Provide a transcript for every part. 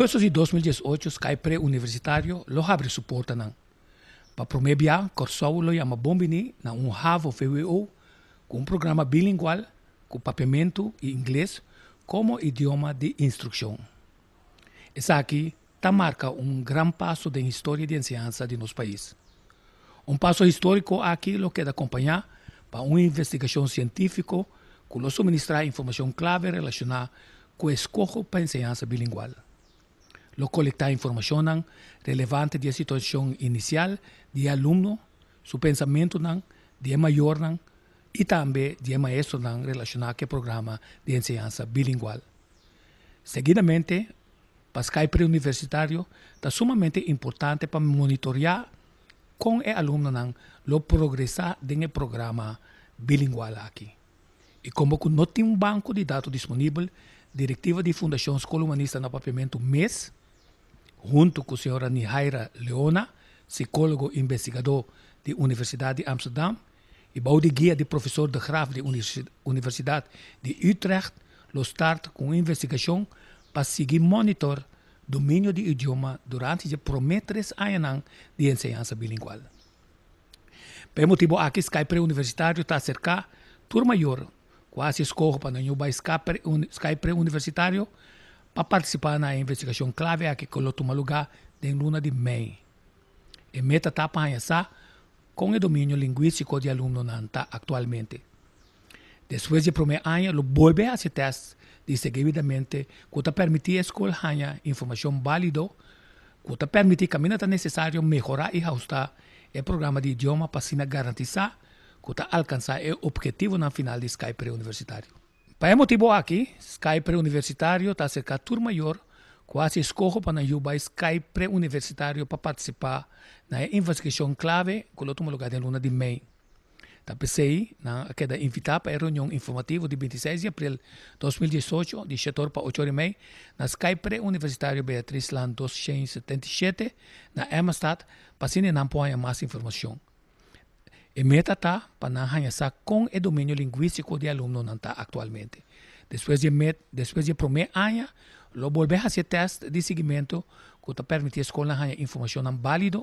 começo de 2018, Sky Pré-Universitário lo abre suporta nan. Para promover, Corsau lo chama bombini na havo VWO com programa bilingual com papiamento em inglês como idioma de instrução. Essa aqui marca grande passo da história de ensinança de nosso país. Passo histórico aqui lo que acompanhar para uma investigação científica que lo suministrar informação clave relacionada com a escolha para ensinança bilingual. Lo coletar informação relevante da situação inicial de aluno, seu pensamento de maior e também de maestro relacionado com o programa de ensinança bilingual. Seguidamente, para Sky Pré-Universitário, é sumamente importante para monitorear com o aluno lo progressar do programa bilingual aqui. E como não tem banco de dados disponível, diretiva de Fundação Escola Humanista no papiamento MES, junto com a senhora Nihaira Leona, psicólogo investigador da Universidade de Amsterdam, e de guia de professor de Graaf da Universidade de Utrecht, lo start com uma investigação para seguir monitor domínio de idioma durante os primeiros anos de ensinança bilingual. Por motivo aqui, Sky Pré-Universitário está cerca turma maior, quase escolhe para o Sky Pré-Universitário para participar na investigação clave aqui que toma lugar em luna de maio. E meta está para com o domínio linguístico de aluno atualmente. Depois de primeiro ano, lo volve a esse teste de seguidamente que permite a escola ganhar informação válida, que permite caminhar necessário melhorar e ajustar o programa de idioma para garantir que alcançar o objetivo no final de Sky Pré-Universitário. Para esse motivo aqui, Sky Pré-Universitário está cerca de turma maior, quase escolhe para o Sky Pré-Universitário para participar na investigação clave que toma lugar em luna de maio. Tapesei queda invitar para a reunião informativa de 26 de abril de 2018, de 7 para 8h30, na Sky Pré-Universitário Beatriz Land 277, na Emmerstad, para se não pôr mais informação. E meta está para não ganhar com o domínio linguístico de aluno atualmente. Depois de primeiro ano, lo volver a fazer teste de seguimento que permite a escola ganhar informação válida,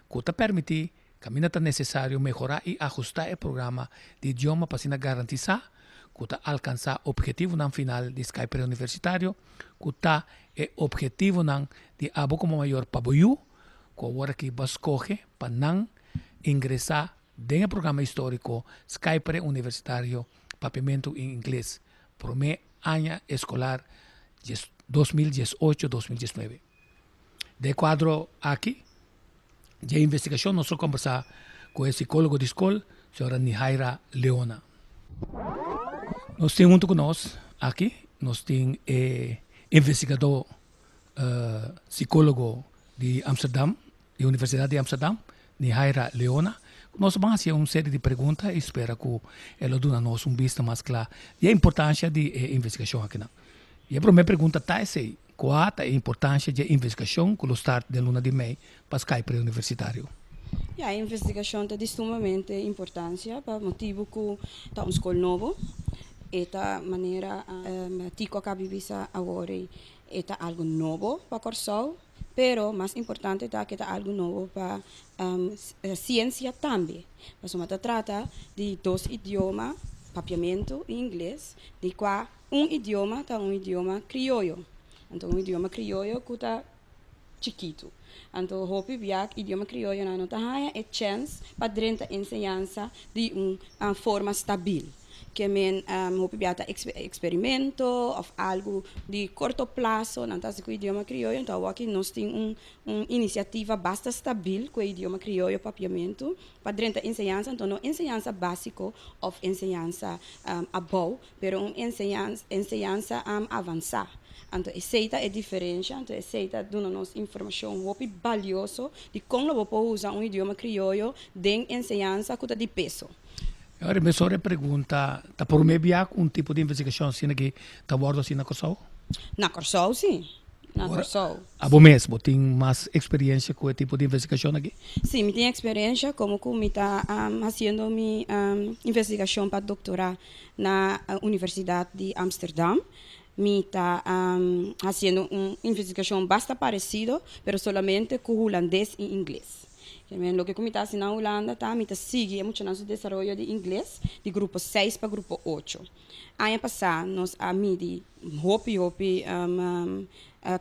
que permite caminhar necessário melhorar e ajustar o programa de idioma para garantir que alcançar o objetivo no final de Sky Pré-Universitário, que o objetivo de abo como maior para o que agora que vai escolher para não ingressar no programa histórico Sky Pré-Universitário papiamento em inglês, primeiro ano escolar 2018-2019. De quadro aqui, de investigação, nós vamos conversar com o psicólogo de escola, a senhora Nihaira Leona. Nós temos junto conosco aqui, nós temos investigador psicólogo de Amsterdam, da Universidade de Amsterdam, Nihaira Leona. Nós vamos fazer uma série de perguntas e espero que ela dê-nos vista mais clara da importância da investigação aqui. E a primeira pergunta é qual é a importância da investigação com o start da luna de maio para Sky Pré-Universitário? A investigação é de sumamente importância para o motivo que é uma escola nova e da maneira tico que vivisa agora é algo novo para Corsau, pero mais importante é que é algo novo para ciência também. Mas se trata de dois idiomas, papiamento e inglês, de qual idioma é um idioma crioulo. Então, um idioma crioulo que está chiquito. Então, hope que idioma crioulo não tem a chance para dentro ensinança de uma forma estável. Que men hope experimento ou algo de curto prazo, não está com o idioma crioulo. Então, aqui nós temos uma iniciativa bastante estável com o idioma crioulo papiamento para dentro ensinança. Então, não ensinança básica ou ensinança above, pero uma ensinança avançada. Então, essa é a diferença. Então, essa dá-nos informação muito valiosa de como eu posso usar um idioma crioulo de ensinança que de peso. Agora, a senhora pergunta, está por meio de tipo de investigação assim que está abordo assim na Corsau? Na Corsau, sim. Na Corsau. A você mesmo tem mais experiência com esse tipo de investigação aqui? Sim, eu tenho experiência como que eu estou fazendo minha investigação para doutorar na Universidade de Amsterdam. me está haciendo una investigación bastante parecida, pero solamente con holandés y inglés. Lo que me está haciendo en Holanda, me está siguiendo mucho en su desarrollo de inglés, de grupo 6 para grupo 8. Año pasado, nos a mí, hopi,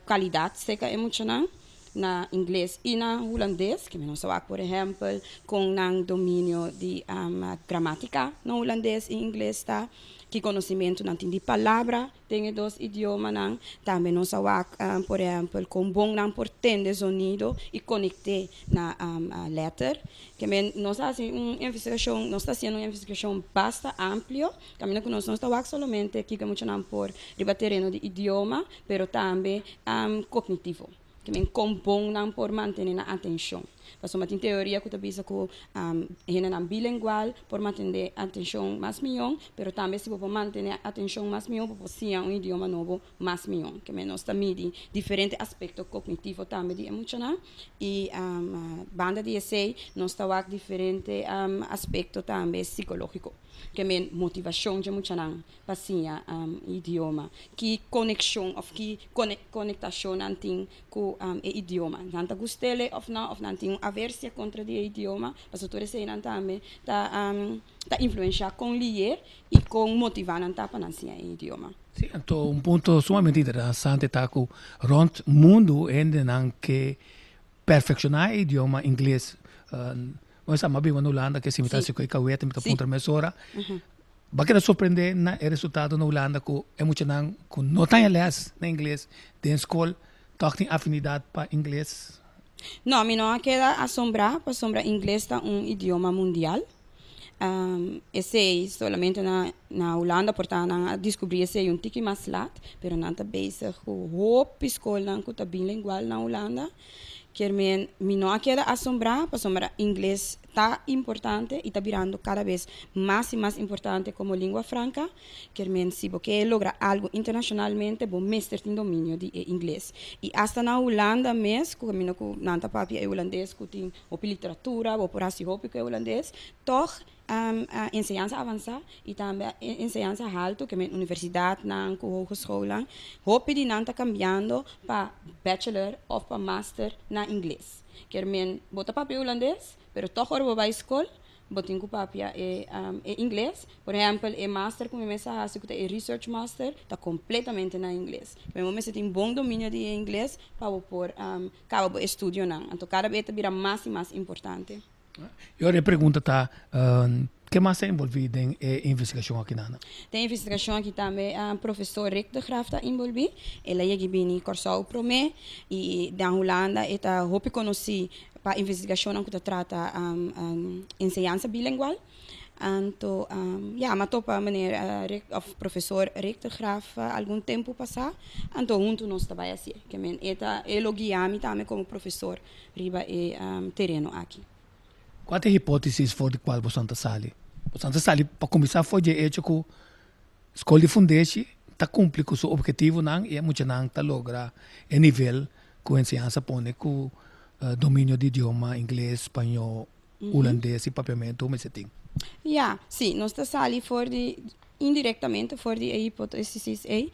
calidad, seca e mucho na inglês e na holandês, que nós sabemos, por exemplo, com o domínio de gramática no holandês e inglês, tá? Que conhecimento não tem de palavra, tem dois idiomas, não. Também nós sabemos, por exemplo, com bom não por entender sonido e conectar na letra, que nós está fazendo uma investigação bastante ampla, que nós não estamos somente aqui, que muito não por terreno de idioma, mas também cognitivo. Que com bom não por manter a atenção. Mas uma teoria que está com a bilingual por manter a atenção mais melhor, mas também se você manter a atenção mais melhor, você ser idioma novo mais melhor. Que nós também diferentes aspectos cognitivos também de emocional e banda de essay nós estamos diferentes aspectos também psicológicos. Que motivação de muito não passinha idioma, que conexão ou que conectação não tem com o idioma. Não gostele ou não tem aversia contra o idioma, mas o todo sei não também tá influenciar com ler e com motivar não tá para não ser idioma. Sim, então ponto sumamente interessante tá com rond mundo ainda não que perfeccionar o idioma inglês. Nós estamos vendo na Holanda que se me está se coi caueta, me está ponto mesora. Bakit surpreender na o resultado na Holanda que é muito não com não tem les na inglês, de escola, toch tem afinidade para inglês. Não, me não queda assombrar, para assombrar inglês está idioma mundial. Esse solamente na Holanda, portanto, descobri esse tique mais lat, pero não está bezig com hoop escola que está bilingual na Holanda. Que me não queda assombrar, para assombrar inglês está importante e está virando cada vez mais e mais importante como língua franca. Que se você logra algo internacionalmente, você mestre tem domínio de inglês. E até na Holanda mesmo, como não está papi é holandês, que tem literatura, ou por assim que é holandês, toch enseñanza avançada e também enseñanza alta, que é universidade, na hogeschola, hoop die não está cambiando para bachelor ou para master na inglês. Que bota papel holandês, pero toch hoor bij school, botin ku papia inglês. Por exemplo, master como me sa que é research master, está completamente na inglês. Mas você tem bom domínio de inglês para por cabo estudio não. Então cada vez vira mais e mais importante. Eu a pergunta tá, que mais é envolvido em investigação aqui na? Tem investigação aqui também, professor Rick de Graaf está envolvido. Ele é que Corsau Prome e da Holanda está hope conheci para investigação que trata enseñanza bilingual. Então, mas topa maneira professor Rick de Graaf algum tempo passado, então junto nós trabalhamos assim, que eta elogiami também como professor riba terreno aqui. Qual é a hipótese for de qual você está sali? Você está sali para começar foi de hecho que a escola de fundeixe está cumprir com seu objetivo não e muito não está logra o nível que a enseñanza põe com domínio de idioma inglês, espanhol, holandês e papiamento, mas tem. Sim, nós está sali for de indiretamente for de hipótese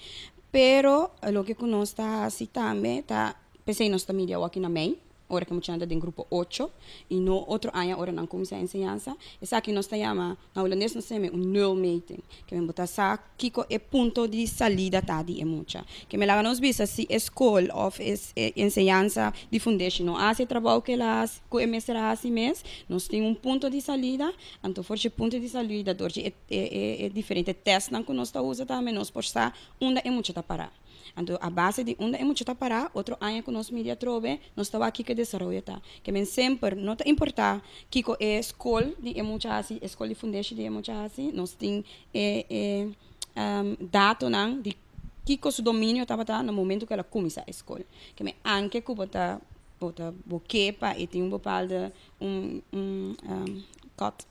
pero lo que nós está assim também está pensei nós está mídia aqui na main. Ora que mucha gente em grupo 8 e no outro ano ora não começa a enseñanza. Essa aqui nós chama na holandês nós chama null meeting, que me botar sa kiko é ponto de salida tá de mucha. Que me laga nos bisa se escola of enseñanza de foundation não hace trabalho que las que mestra assim mes, nós tem ponto de salida, então forte ponto de salida dorje é diferente teste não que nós tá usa também nós por estar onde é mucha tá parar. Então, a base de onde é muito tá parar, outro ano que nós mídia trove, nós estamos aqui que desenvolver. Que men sempre não te importa que é escola de muita assim, escola de fundação de muita assim, nós tem dado não de que o seu domínio estava no momento que ela começa a escola. Que men anche que bota boquepa e tem bepaalde cut.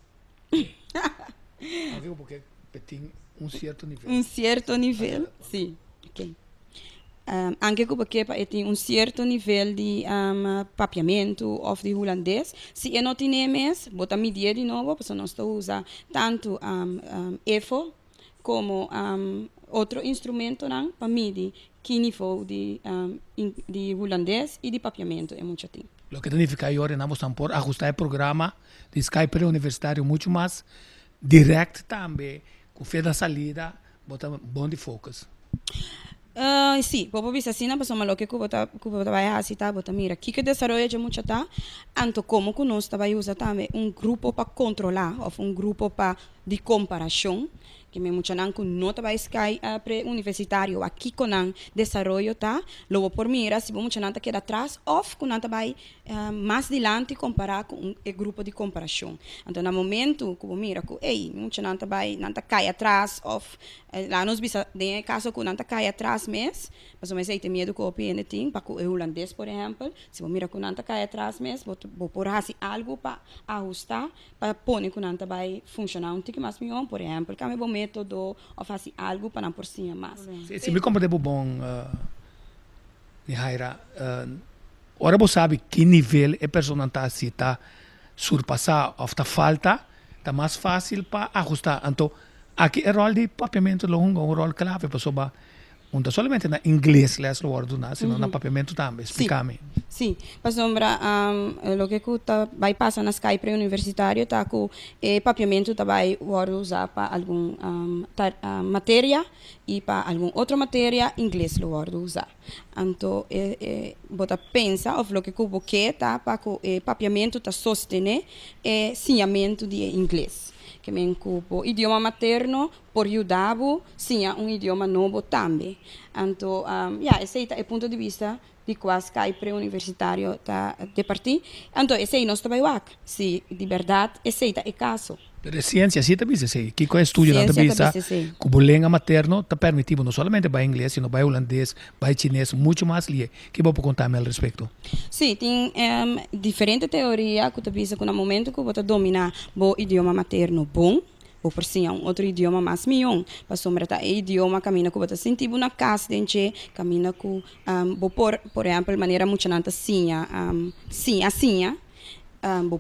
Havia porque tem certo nível. Certo nível, sim. Okay. Anche porque tem certo nível de papiamento ou de holandês. Se não tem mais, bota medir de novo, porque nós estamos usando tanto EFO, como outro instrumento para medir que nível de holandês e de papiamento é muito tempo. Lo que significa ahora nós estamos por ajustar o programa de Skype pré-universitário muito mais direto também, com fé da salida, botar bom de focus. Sim, popo bisa sina pa soma loke kubota vai asita bota mira que desarrollo de mucha ta anto como que nós vai usar também grupo para controlar ou grupo para de comparação que me mucha nan ku nota vai sky pré-universitário aqui com nan desarrollo tá logo por mira se mucha nan tá queda atrás of com nan tá vai mais dilante comparar com o grupo de comparação então no momento que mira ku mucha nan tá vai nan tá cai atrás of lá nos bisa de caso com nan tá cai atrás mes mas mas aí tem medo que o PN tem para o holandês por exemplo se mira com nan tá cai atrás mes vou por assim algo para ajustar para pôr com nan tá vai funcionar tique mais melhor por exemplo que bom método ou fazer algo para não por cima mais. Se me compreende bom, Nihaira, ora você sabe que nível a pessoa está se está surpassar ou está falta, está mais fácil para ajustar. Então, aqui o rol de papiamento é um rol clave para soba. Não somente na inglês les lo ordo na, sino na papiamento também. Explica-me. Sim, para sombra, lo que tá vai passar na Skype universitário tá com papiamento tá vai usar para algum matéria e para algum outra matéria inglês lo usar. Então, bota pensa of lo que cubo que tá para papiamento tá sostener ensinamento de inglês. Que me ocupo idioma materno por ajudar sim idioma novo também então esse é o ponto de vista de quase Skype pré-universitário tá de partir então esse é nosso trabalho se de verdade esse é o caso. Pero ciência sim também sei que com estudo na tabisa como língua materno tá permitido não somente para inglês sino para holandês para chinês muito mais ali que vou contar-me ao respeito. Sim, tem diferente teoria que tabisa que no momento que você domina o idioma materno bom ou por si outro idioma mais melhor para sombra tá idioma camina que você sentivo na casa dente camina com por exemplo maneira muito nanta sinha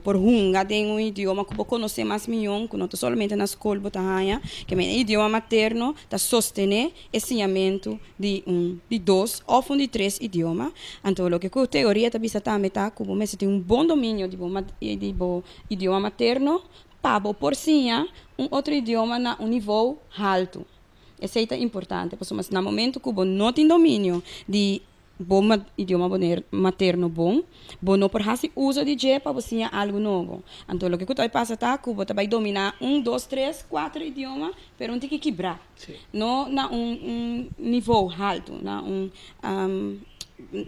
por hunga tem idioma que conhecer mais melhor que não somente na escola botahaya que é idioma materno tá sostener ensinamento de dois ou de três idiomas então o que a teoria tá bisa também tá como você tem bom domínio de bom idioma materno para por si outro idioma na nível alto isso é importante porque mas no momento que não tem domínio de bom idioma materno bom não por fazer uso de je para você algo novo então o que vai passar tá que você vai dominar 1, 2, 3, 4 idiomas pero não tem que quebrar não na nível alto na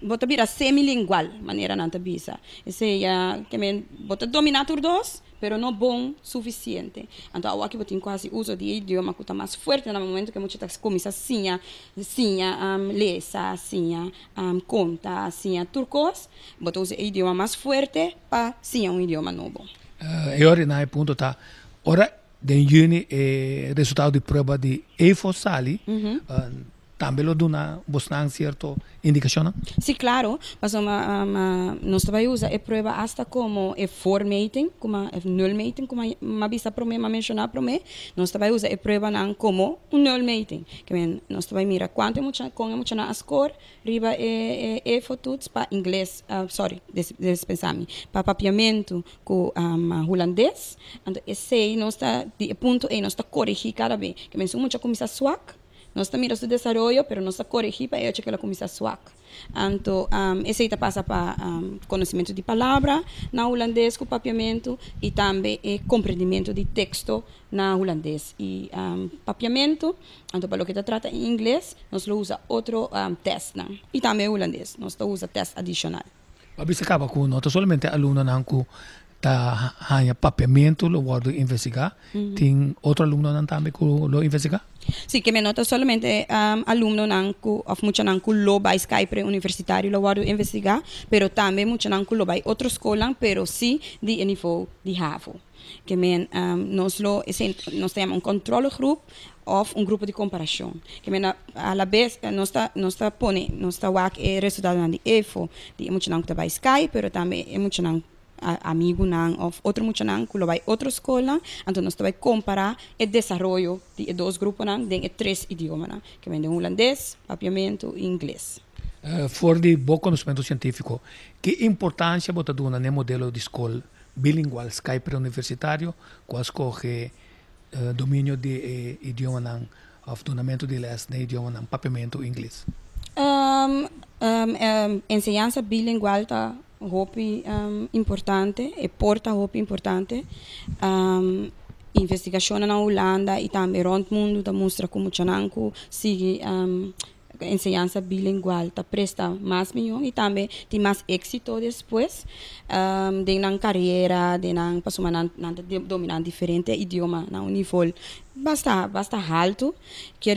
você vira semilingual maneira não tabisa esse que me você dominar por dois pero não bom suficiente então aqui você tem quase uso de idioma que está mais forte no momento que você começa assim lesa assim conta assim turcos você usa idioma mais forte para sim idioma novo e ora na ponto tá ora de juni resultado de prova de EFO sali também lo dona bastante certo indicação? Sim, claro. Mas nós também usa a prova hasta como é formating, como é null mating, como uma vista para mim, mencionar para mim. Nós também usa a prova não como null mating. Que nós também mira quanto é muito na score, riba é fotos para inglês, dispensame, para papiamento com holandês. Então esse nós está de ponto nós está corrigir cada vez. Que menciono muito como essa swak. Nós estamos mirando o desenvolvimento, mas nós estamos corrigindo para que ela comece a suar. Então, esse aí passa para conhecimento de palavra na holandês com papiamento e também compreendimento de texto na holandês. E papiamento, então para o que trata em inglês, nós usa outro teste. E também holandês, nós usa teste adicional. Mas você acaba com não somente aluno não com tá hanya papiamento lo guardo investigar tem outro aluno não também que lo investigar sim que me nota somente aluno não que of mucho não que lo vai Skype universitário lo guardo investigar pero também mucho não que lo vai outra escola pero sim de nível de HAVO que men nós temos controle group of grupo de comparação que men a la vez nós está wak resultado de EFO de mucho não que vai Skype pero também mucho não amigo nan of outro mucho nan que lo vai outra escola, então nós vai comparar o desenvolvimento de dois grupos nan den três idiomas nan, que vem de holandês, papiamento e inglês. Fora de bom conhecimento científico, que importância você dá no modelo de escola bilingual, Skype pré-universitário, qual escolhe domínio de idioma nan, of donamento de les de idioma nan, papiamento e inglês? Enseñanza bilingual está importante, e porta importante. Investigação na Holanda e também rond mundo da mostra como Chananku sigue enseñanza bilingual tá presta mais melhor e também tem mais êxito depois de na carreira de na passou na dominar diferente idioma na nível basta alto que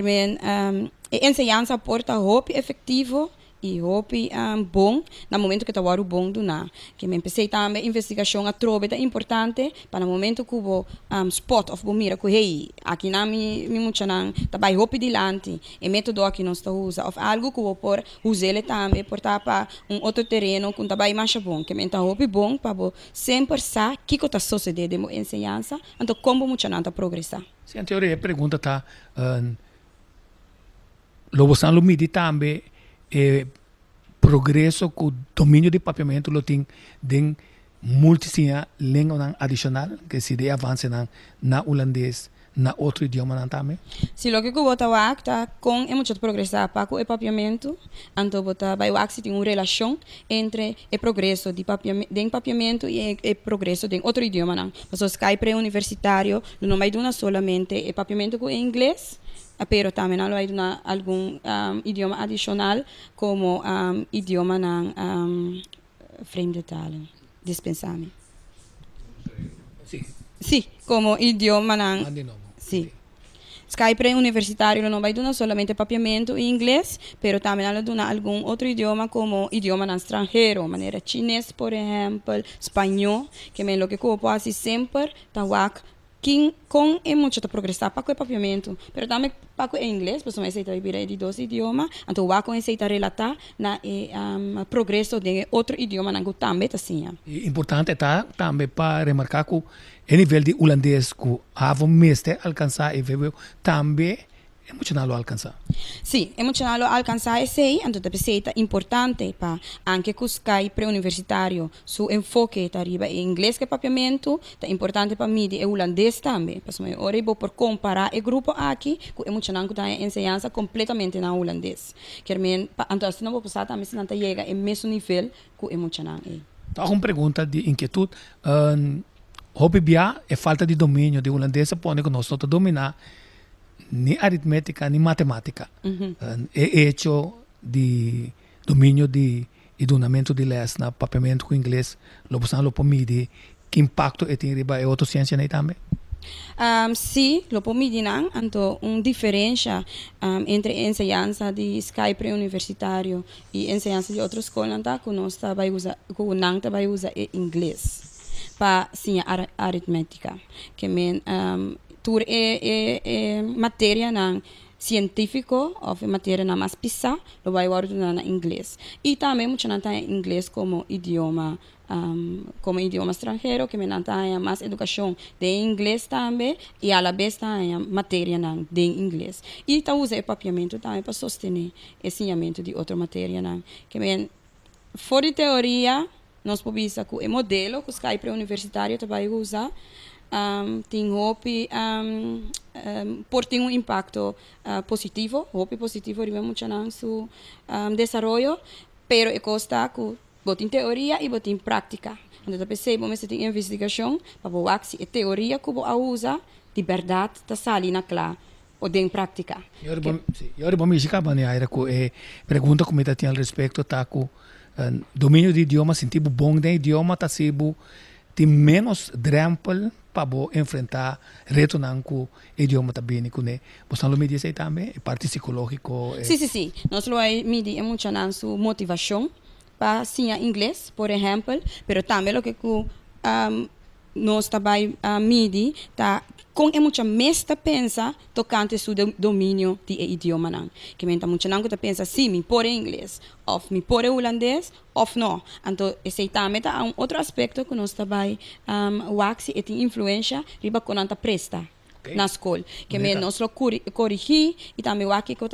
enseñanza porta hope efetivo e hope bom no momento que estava bom do na que me comecei também investigação a trove é importante para no momento que o spot of mira que hey aqui na mi muito não tá vai hope dilante e método aqui nós está usa of algo que o por usar também portar para outro terreno que tá vai mais bom que me tá hope bom para sempre sa que está sucedendo de enseñanza então como muito não tá progressar. Sim, a teoria pergunta tá lo você lo midi também progresso com o domínio de papiamento lo tem den multisinha língua adicional que se de avance na holandês na outro idioma também. Se lo que eu botar tá com é muito progressar para o papiamento, então botar vai o tem uma relação entre o progresso de papiamento e o progresso de outro idioma não. Mas o Skype pré-universitário não vai dar solamente o papiamento com inglês, pero também não vai dar algum idioma adicional como idioma não frente talen. Dispensame. Sim, como idioma não. Sim. Skype pré-universitário não vai dar solamente papiamento em inglês, pero também ela dá algum outro idioma como idioma estrangeiro, maneira chinês, por exemplo, espanhol, que é o que eu posso sempre tá com é muito progressar para o papiamento, pero também para o inglês, porque nós aceita viver de dois idiomas, então o aceita relatar na progresso de outro idioma na também assim. Importante tá também para remarcar que o nível de holandês que há mestre alcançar e veio também é muito nalo alcançar. Sim, é muito nalo alcançar esse aí, então é importante para anche que o Skype pré-universitário su enfoque tá arriba em inglês que papiamento, é importante para mim de holandês também, porque eu ora vou por comparar o grupo aqui, que é muito nalo tá enseñanza completamente na holandês. Quer men, então se não vou passar também se não tá chega em mesmo nível que é muito nalo. Tá uma pergunta de inquietude, hobby bia é falta de domínio de holandês, pode que nós não dominar ni aritmética ni matemática. É hecho de domínio de donamento de les na papiamento com inglês, lo possiamo medir que impacto tem riba e outra ciência nem também. Sim, lo può medir, então uma diferença entre enseñanza de Skype pré-universitário e enseñanza de outra escola, tá? Que nós vai usar, que o não vai usar inglês para sim aritmética, que men tur matéria na científico ou matéria na mais pisa lo vai ordem na inglês e também muito na em inglês como idioma estrangeiro que me tem mais educação de inglês também e a la vez tem matéria na de inglês e tá usa o papiamento também para sostener o ensinamento de outra matéria na que me fora de teoria nós podemos que o modelo que o Skype pré-universitário vai usar tem hope por ter impacto positivo, hope positivo rivemos na su desarrollo, pero e costa que bot em teoria e bot em prática. Então eu pensei, vamos ter investigação para ver se a teoria que eu usa de verdade está salindo clara ou de prática. Eu vou me explicar maneira que pergunta como está tinha respeito tá com domínio de idioma, sentido bom de idioma, tá sendo tem menos drempel para enfrentar reto com idioma também, né? Você não me diz aí também, parte psicológico. Sim. Nós lo medir muito na sua motivação para ensinar inglês, por exemplo, pero também o que nós também midi tá com é muita mesta pensa tocante su domínio de idioma não que menta muita não que pensa sim me por inglês ou me por holandês ou não então esse também tá outro aspecto que nós também waxi e tem influência riba com anta presta na escola que me nós lo corrigir e também o aqui que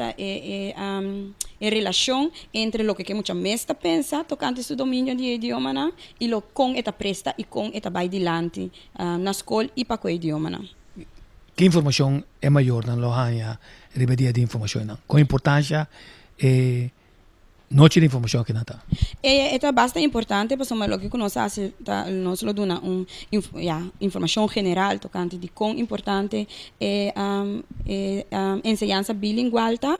é relação entre o que muita mesta pensa tocante su domínio de idioma não e lo com eta presta e com eta vai dilante na escola e para o idioma não. Que informação é maior na loja ribedia de informação não com importância e noite de informação que nata é bastante importante para somar o que nós nós lo dona informação general tocante de com importante enseñanza bilingual tá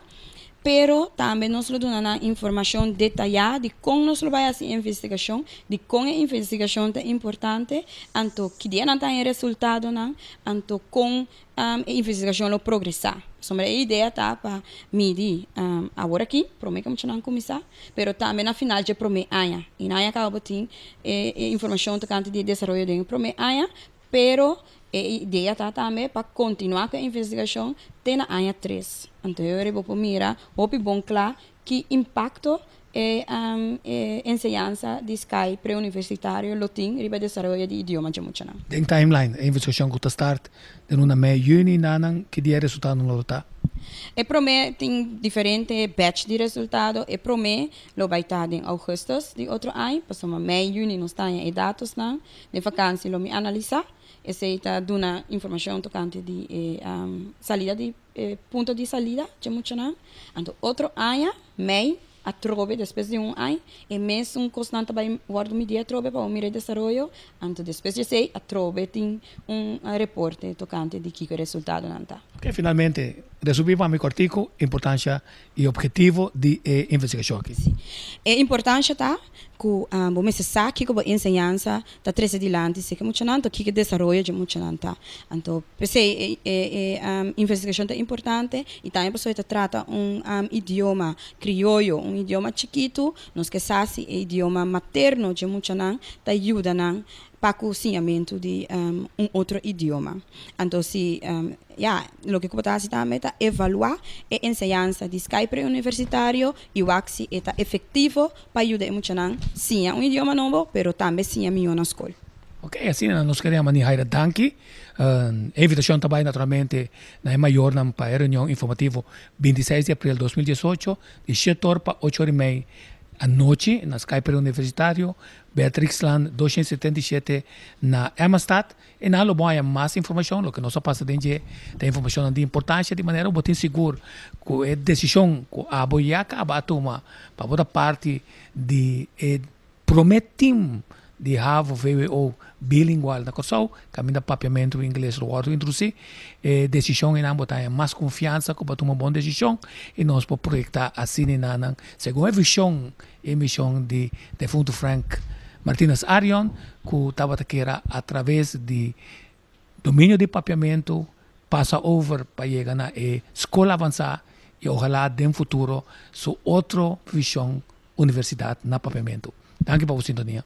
pero também nós lo dona informação detalhada de como nós lo vai fazer investigação de como a investigação é importante anto que dia não tem resultado não anto com a investigação lo progressar sobre a ideia tá para medir agora aqui promete que não começar pero também na final já promete aia e na aia acaba tem informação tocante de desenvolvimento de promete aia pero a ideia tá também para continuar com a investigação tem na aia 3 então eu vou mirar vou bom claro que impacto enseñanza de Sky pré-universitário lo tem riba desenvolvimento de idioma de muito não tem timeline a investigação que está start de uma meia juni nanang que dia resultado no lota e promete tem diferente batch de resultado e promete lo vai estar em agosto de outro ano passamos meia juni não está em dados não de vacância lo me analisar essa está dando informação tocante de salida de ponto de salida de muito não então outro ano meia a trove depois de ano e mesmo constante vai guardo media trove para o mire desenvolvimento então depois de sei a trove tem reporte tocante de que resultado não tá. Ok, finalmente resumimos mi cortico importância e objetivo de investigação aqui. Sim. É importante tá que vamos saber que a enseñanza tá três adiante se que muito não que desenvolve de muito não tá então pensei investigação é importante e também a pessoa trata idioma crioulo idioma chiquito nós que sabe idioma materno de muito não tá ajuda não para o conhecimento de outro idioma. Então, se o que eu vou fazer também é evaluar a enseñanza de Sky pré-universitário e o AXI é efetivo para ajudar muito não sim é idioma novo, mas também sim é melhor na escola. Ok, assim nós queremos manihar danke. A invitação também naturalmente na maior para a reunião informativa 26 de abril de 2018 de 7 horas para 8 horas e meia à noite na Sky pré-universitário Beatrixland 277 na Amistad e na lo boa mais informação o que nós passa dentro da informação de importância de maneira botin seguro que a decisão que a boia acaba tomar para toda parte de prometim de have VWO bilingual na Kosovo, caminho de papiamento inglês do outro introduzir decisão em ambos tem mais confiança para tomar uma boa decisão e nós podemos projetar assim na segundo a visão e missão de defunto Frank Martínez Arion que estava a através de domínio de papiamento passa over para chegar na escola avançada e ojalá no futuro su outra visão universidade na papiamento. Danke para a sintonia.